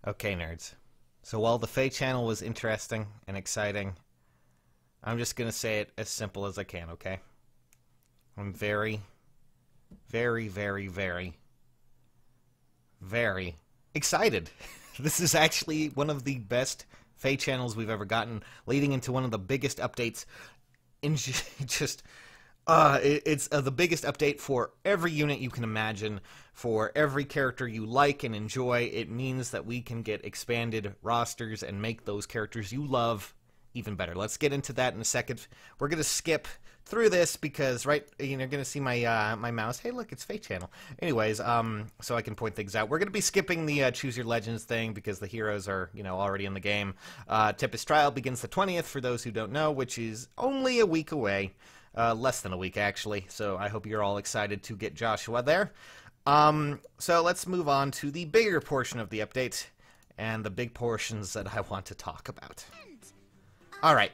Okay, nerds. So while the Fae channel was interesting and exciting, I'm just going to say it as simple as I can, okay? I'm very, very, very, very, very excited. This is actually one of the best Fae channels we've ever gotten, leading into one of the biggest updates in just... it's the biggest update for every unit you can imagine, for every character you like and enjoy. It means that we can get expanded rosters and make those characters you love even better. Let's get into that in a second. We're going to skip through this because, right, you're going to see my my mouse. Hey, look, it's Fae Channel. Anyways, so I can point things out. We're going to be skipping the Choose Your Legends thing because the heroes are, already in the game. Tempest Trial begins the 20th, for those who don't know, which is only a week away. Less than a week, actually, so I hope you're all excited to get Joshua there. So let's move on to the bigger portion of the update, and the big portions that I want to talk about. Alright.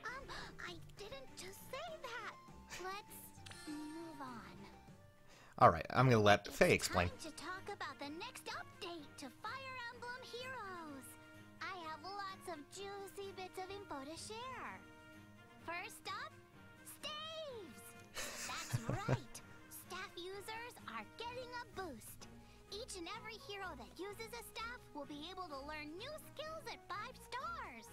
I didn't just say that. Let's move on. Alright, I'm gonna let Faye explain. It's time to talk about the next update to Fire Emblem Heroes. I have lots of juicy bits of info to share. First up, that's right! Staff users are getting a boost. Each and every hero that uses a staff will be able to learn new skills at 5 stars.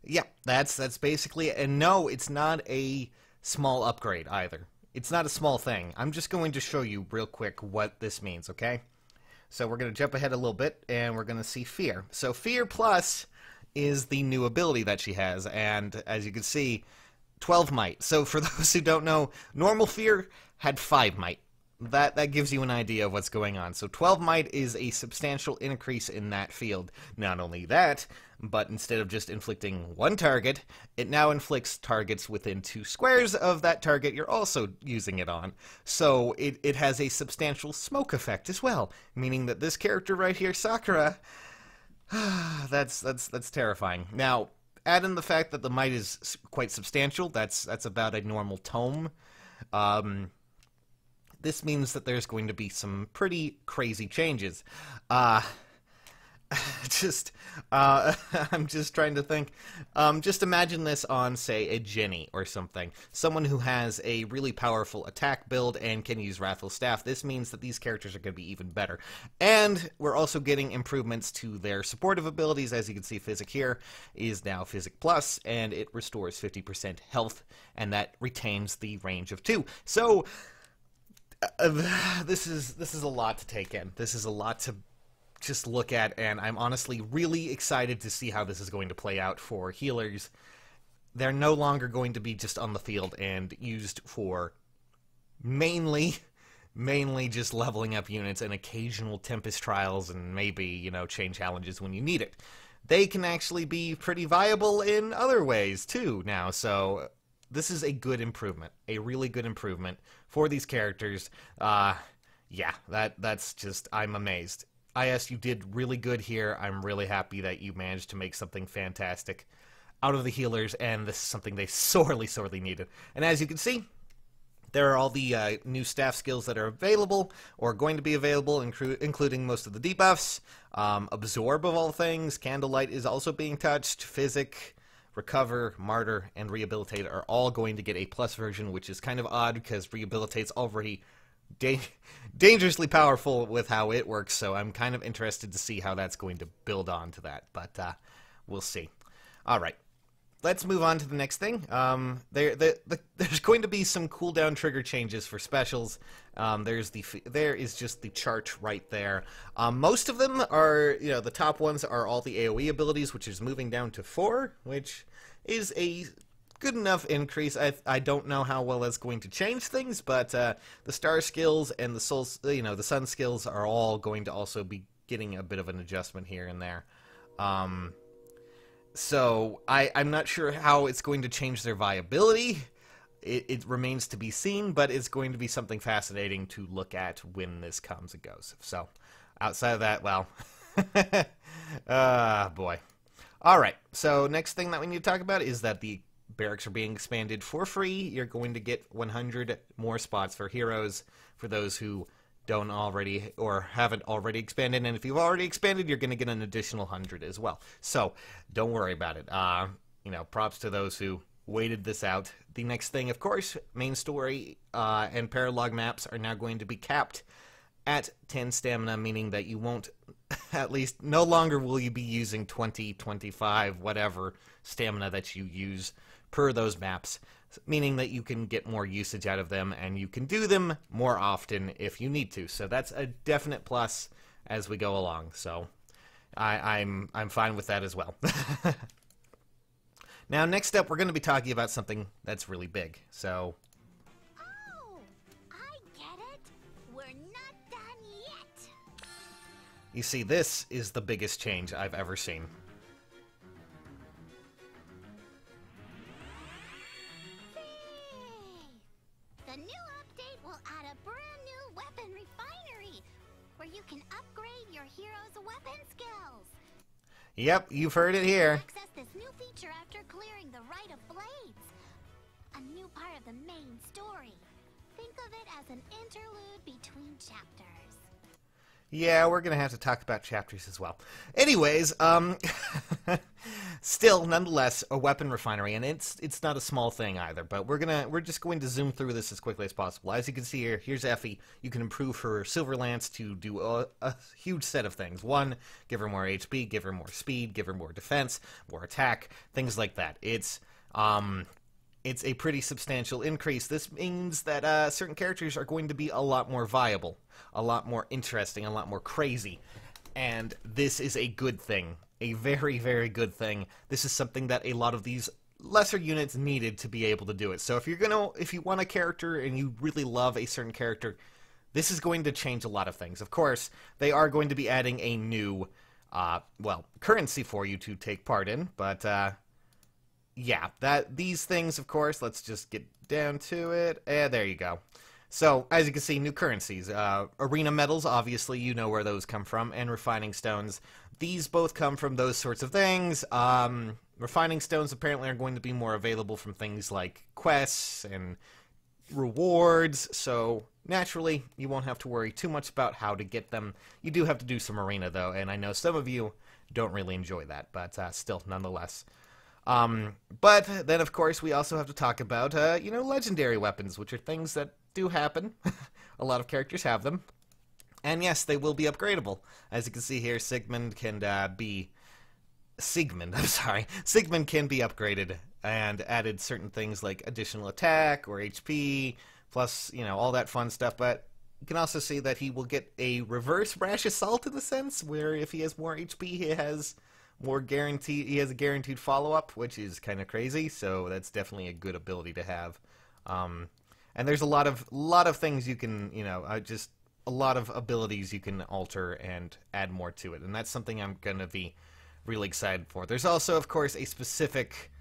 Yeah, that's basically it. And no, it's not a small upgrade either. It's not a small thing. I'm just going to show you real quick what this means, okay? So we're going to jump ahead a little bit, and we're going to see Fear. So Fear Plus is the new ability that she has, and as you can see, 12 might. So for those who don't know, normal Fear had 5 might. That gives you an idea of what's going on. So 12 might is a substantial increase in that field. Not only that, but instead of just inflicting one target, it now inflicts targets within 2 squares of that target you're also using it on. So it has a substantial smoke effect as well, meaning that this character right here, Sakura, that's terrifying. Now, add in the fact that the might is quite substantial. That's about a normal tome. This means that there's going to be some pretty crazy changes. I'm just trying to think. Just imagine this on, say, a Jenny or something. Someone who has a really powerful attack build and can use Wrathful Staff. This means that these characters are going to be even better. And we're also getting improvements to their supportive abilities. As you can see, Physic here is now Physic Plus, and it restores 50% health, and that retains the range of 2. So this is a lot to take in. This is a lot to just look at, and I'm honestly really excited to see how this is going to play out for healers. They're no longer going to be just on the field and used for mainly just leveling up units and occasional Tempest Trials and maybe, chain challenges when you need it. They can actually be pretty viable in other ways too now, so this is a good improvement, a really good improvement for these characters. Yeah, that's just, I'm amazed. IS, you did really good here. I'm really happy that you managed to make something fantastic out of the healers, and this is something they sorely needed. And as you can see, there are all the new staff skills that are available, or going to be available, including most of the debuffs. Absorb, of all things, Candlelight is also being touched. Physic, Recover, Martyr, and Rehabilitate are all going to get a plus version, which is kind of odd because Rehabilitate's already dangerously powerful with how it works, so I'm kind of interested to see how that's going to build on to that, but we'll see. Alright, let's move on to the next thing. There's going to be some cooldown trigger changes for specials. There is just the chart right there. Most of them are, the top ones are all the AoE abilities, which is moving down to 4, which is a good enough increase. I don't know how well that's going to change things, but the star skills and the soul, the sun skills are all going to also be getting a bit of an adjustment here and there. So I'm not sure how it's going to change their viability. It remains to be seen, but it's going to be something fascinating to look at when this comes and goes. So outside of that, well, boy. All right. So next thing that we need to talk about is that the Barracks are being expanded for free. You're going to get 100 more spots for heroes for those who don't already or haven't already expanded. And if you've already expanded, you're going to get an additional 100 as well. So don't worry about it. You know, props to those who waited this out. The next thing, of course, main story and paralog maps are now going to be capped at 10 stamina, meaning that you won't, at least no longer will you be using 20, 25, whatever stamina that you use per those maps, meaning that you can get more usage out of them and you can do them more often if you need to. So that's a definite plus as we go along. So I'm fine with that as well. Now, next up, we're going to be talking about something that's really big. So, Oh, I get it. We're not done yet. you see, this is the biggest change I've ever seen. The new update will add a brand new weapon refinery, where you can upgrade your hero's weapon skills. Yep, you've heard it here. Access this new feature after clearing the Rite of Blades, a new part of the main story. Think of it as an interlude between chapters. Yeah, we're going to have to talk about chapters as well. Anyways, still, nonetheless, a weapon refinery, and it's not a small thing either, but we're just going to zoom through this as quickly as possible. As you can see here, here's Effie. You can improve her Silver Lance to do a huge set of things. One, give her more HP, give her more speed, give her more defense, more attack, things like that. It's a pretty substantial increase. This means that certain characters are going to be a lot more viable, a lot more interesting, a lot more crazy. And this is a good thing. A very, very good thing. This is something that a lot of these lesser units needed to be able to do it. So if you want a character and you really love a certain character, this is going to change a lot of things. Of course, they are going to be adding a new, currency for you to take part in, but, yeah, these things, of course, let's just get down to it. There you go. So, as you can see, new currencies. Arena medals, obviously, you know where those come from, and refining stones. These both come from those sorts of things. Refining stones apparently are going to be more available from things like quests and rewards, so naturally, you won't have to worry too much about how to get them. You do have to do some arena, though, and I know some of you don't really enjoy that, but still, nonetheless. But then, of course, we also have to talk about, legendary weapons, which are things that do happen. A lot of characters have them. And yes, they will be upgradable. As you can see here, Sigmund can be upgraded and added certain things like additional attack or HP, plus, all that fun stuff. But you can also see that he will get a reverse rash assault in a sense, where if he has more HP, he has a guaranteed follow-up, which is kind of crazy, so that's definitely a good ability to have. And there's a lot of things you can, just a lot of abilities you can alter and add more to it, and that's something I'm going to be really excited for. There's also, of course, a specific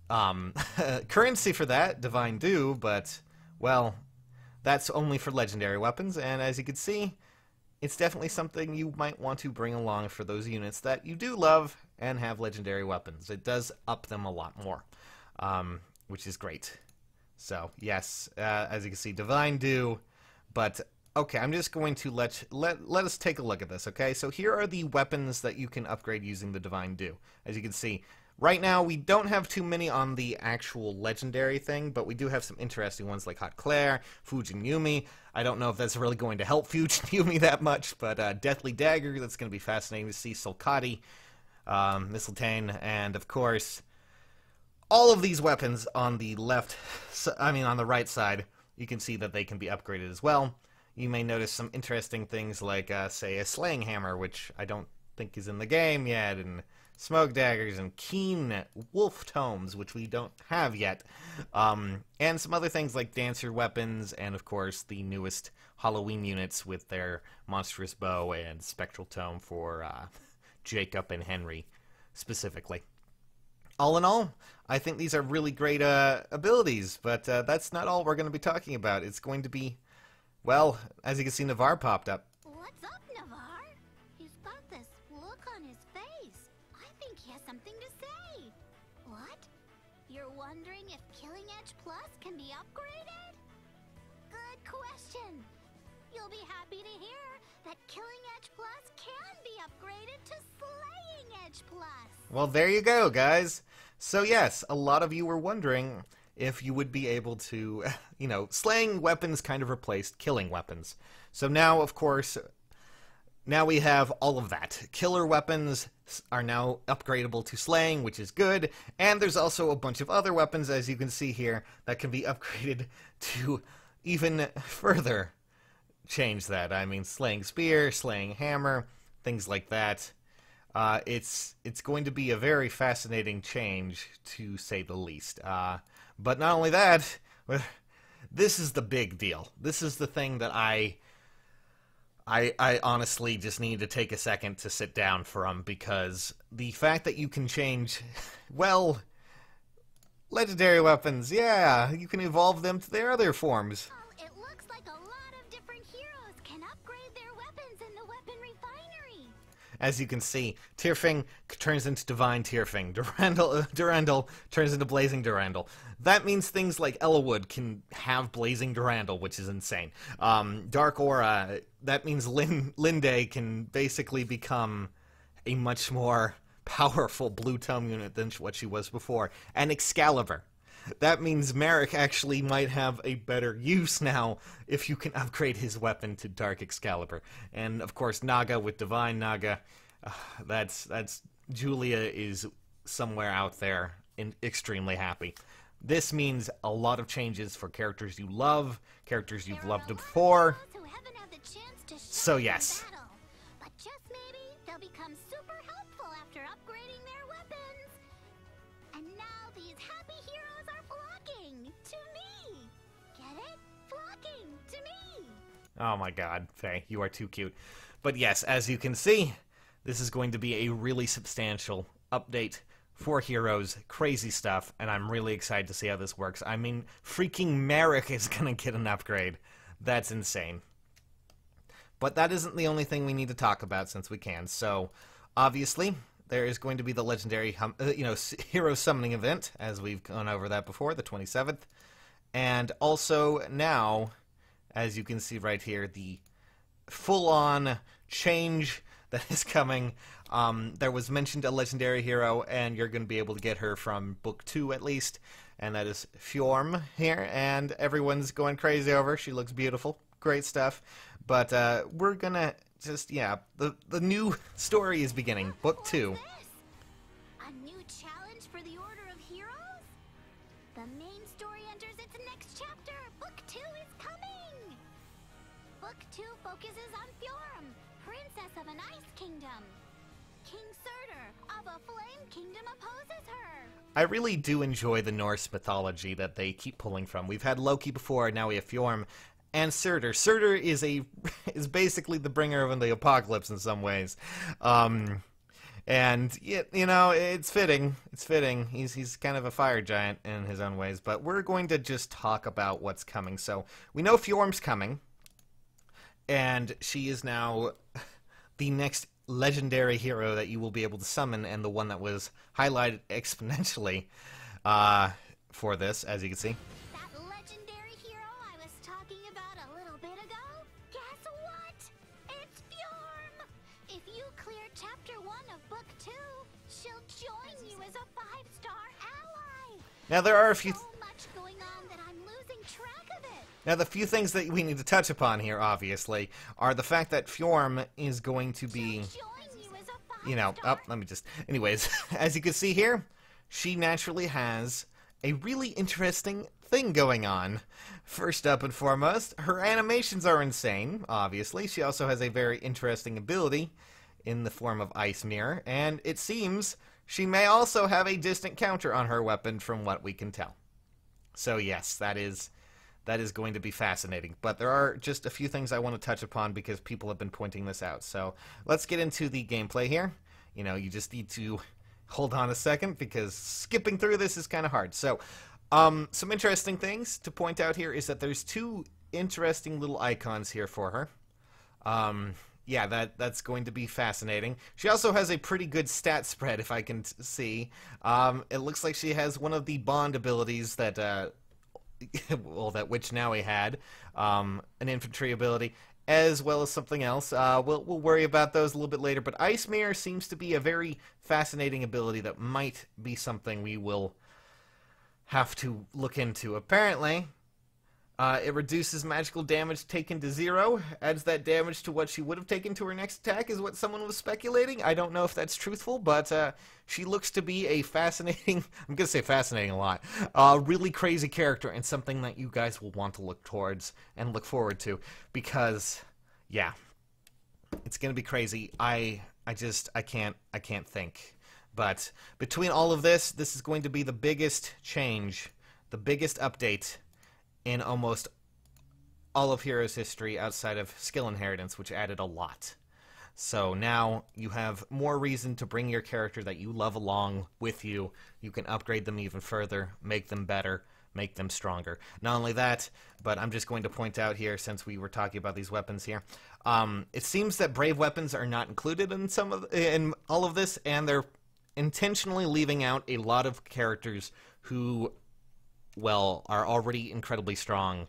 currency for that, Divine Dew, but, well, that's only for legendary weapons, and as you can see, it's definitely something you might want to bring along for those units that you do love and have legendary weapons. It does up them a lot more, which is great. So, yes, as you can see, Divine Dew, but, okay, I'm just going to let us take a look at this, okay? So here are the weapons that you can upgrade using the Divine Dew. As you can see, right now we don't have too many on the actual legendary thing, but we do have some interesting ones like Hot Claire, Fujin Yumi. I don't know if that's really going to help Fujin Yumi that much, but Deathly Dagger, that's going to be fascinating to see. Sulcati, Mistletoe, and of course, all of these weapons on the on the right side, you can see that they can be upgraded as well. You may notice some interesting things like, say, a Slaying Hammer, which I don't think is in the game yet, and Smoke Daggers, and Keen Wolf Tomes, which we don't have yet, and some other things like Dancer Weapons, and of course the newest Halloween units with their Monstrous Bow and Spectral Tome for Jacob and Henry, specifically. All in all, I think these are really great abilities, but that's not all we're going to be talking about. It's going to be, well, as you can see, Navarre popped up. What's up, Navarre? He's got this look on his face. I think he has something to say. What? You're wondering if Killing Edge Plus can be upgraded? Good question. you'll be happy to hear that Killing Edge Plus can be upgraded to Slaying Edge Plus. Well, there you go, guys. So yes, a lot of you were wondering if you would be able to, slaying weapons kind of replaced killing weapons. So now, of course, now we have all of that. Killer weapons are now upgradable to slaying, which is good, and there's also a bunch of other weapons, as you can see here, that can be upgraded to even further change that. I mean, slaying spear, slaying hammer, things like that. It's going to be a very fascinating change, to say the least. But not only that, this is the big deal. This is the thing that I honestly just need to take a second to sit down from, because the fact that you can change, well, legendary weapons, yeah, you can evolve them to their other forms. It looks like a lot of different heroes can upgrade their weapons in the weapon refinery. As you can see, Tyrfing turns into Divine Tyrfing. Durandal turns into Blazing Durandal. That means things like Ellawood can have Blazing Durandal, which is insane. Dark Aura, that means Linde can basically become a much more powerful Blue Tome unit than what she was before. And Excalibur. That means Merrick actually might have a better use now if you can upgrade his weapon to Dark Excalibur. And of course Naga with Divine Naga. That's Julia is somewhere out there and extremely happy. This means a lot of changes for characters you love, characters you've loved before. So yes. But just maybe they'll become super helpful after upgrading their weapons. And now these happy heroes are flocking to me. Get it? Flocking to me. Oh my god, Faye, you are too cute. But yes, as you can see, this is going to be a really substantial update for heroes, crazy stuff, and I'm really excited to see how this works. I mean, freaking Merrick is gonna get an upgrade. That's insane. But that isn't the only thing we need to talk about, since we can. So, obviously, there is going to be the legendary, hero summoning event, as we've gone over that before, the 27th. And also now, as you can see right here, the full-on change that is coming. There was mentioned a legendary hero, and you're going to be able to get her from Book 2 at least, and that is Fjorm here, and everyone's going crazy over her. She looks beautiful. Great stuff. But we're going to just, the new story is beginning. Book 2. A new challenge for the Order of Heroes? The main story enters its next chapter. Book 2 is coming. Book 2 focuses on Fjorm, princess of an ice kingdom. King Surtur of a flame kingdom opposes her. I really do enjoy the Norse mythology that they keep pulling from. We've had Loki before, now we have Fjorm and Surtur. Surtur is basically the bringer of the apocalypse in some ways. And it's fitting. It's fitting. He's kind of a fire giant in his own ways, but we're going to just talk about what's coming. So, we know Fjorm's coming, and she is now the next legendary hero that you will be able to summon, and the one that was highlighted exponentially for this, as you can see. That legendary hero I was talking about a little bit ago? Guess what? It's Fjorm! If you clear Chapter 1 of Book 2, she'll join you as a 5-star ally! Now there are a few... So much going on that I'm losing track of it! Now, the few things that we need to touch upon here, obviously, are the fact that Fjorm is going to be, anyways, as you can see here, she naturally has a really interesting thing going on. First up and foremost, her animations are insane, obviously. She also has a very interesting ability in the form of Ice Mirror, and it seems she may also have a distant counter on her weapon from what we can tell. So yes, that is going to be fascinating. But there are just a few things I want to touch upon because people have been pointing this out. So let's get into the gameplay here. You just need to hold on a second because skipping through this is kind of hard. So some interesting things to point out here is that there's two interesting little icons here for her. That's going to be fascinating. She also has a pretty good stat spread, if I can see. It looks like she has one of the bond abilities that... that Witch Nowi had, an infantry ability, as well as something else. We'll worry about those a little bit later, but Ice Mirror seems to be a very fascinating ability that might be something we will have to look into. Apparently, it reduces magical damage taken to 0, adds that damage to what she would have taken to her next attack, is what someone was speculating. I don't know if that's truthful, but she looks to be a fascinating, I'm going to say fascinating a lot, really crazy character, and something that you guys will want to look towards and look forward to, because, yeah, it's going to be crazy. I can't think. But between all of this is going to be the biggest change, the biggest update in almost all of Heroes history outside of skill inheritance, which added a lot. So now you have more reason to bring your character that you love along with you. You can upgrade them even further, make them better, make them stronger. Not only that, but I'm just going to point out here, since we were talking about these weapons here, it seems that brave weapons are not included in all of this, and they're intentionally leaving out a lot of characters who, well, are already incredibly strong,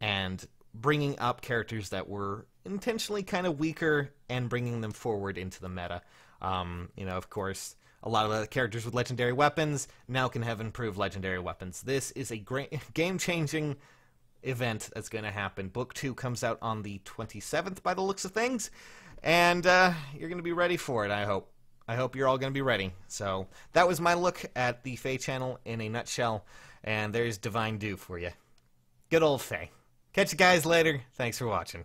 and bringing up characters that were intentionally kind of weaker and bringing them forward into the meta. Of course, a lot of the characters with legendary weapons now can have improved legendary weapons. This is a great game-changing event that's going to happen. Book 2 comes out on the 27th by the looks of things, and you're going to be ready for it, I hope. I hope you're all going to be ready. So that was my look at the Faye channel in a nutshell, and there's Divine Dew for you. Good old Faye. Catch you guys later. Thanks for watching.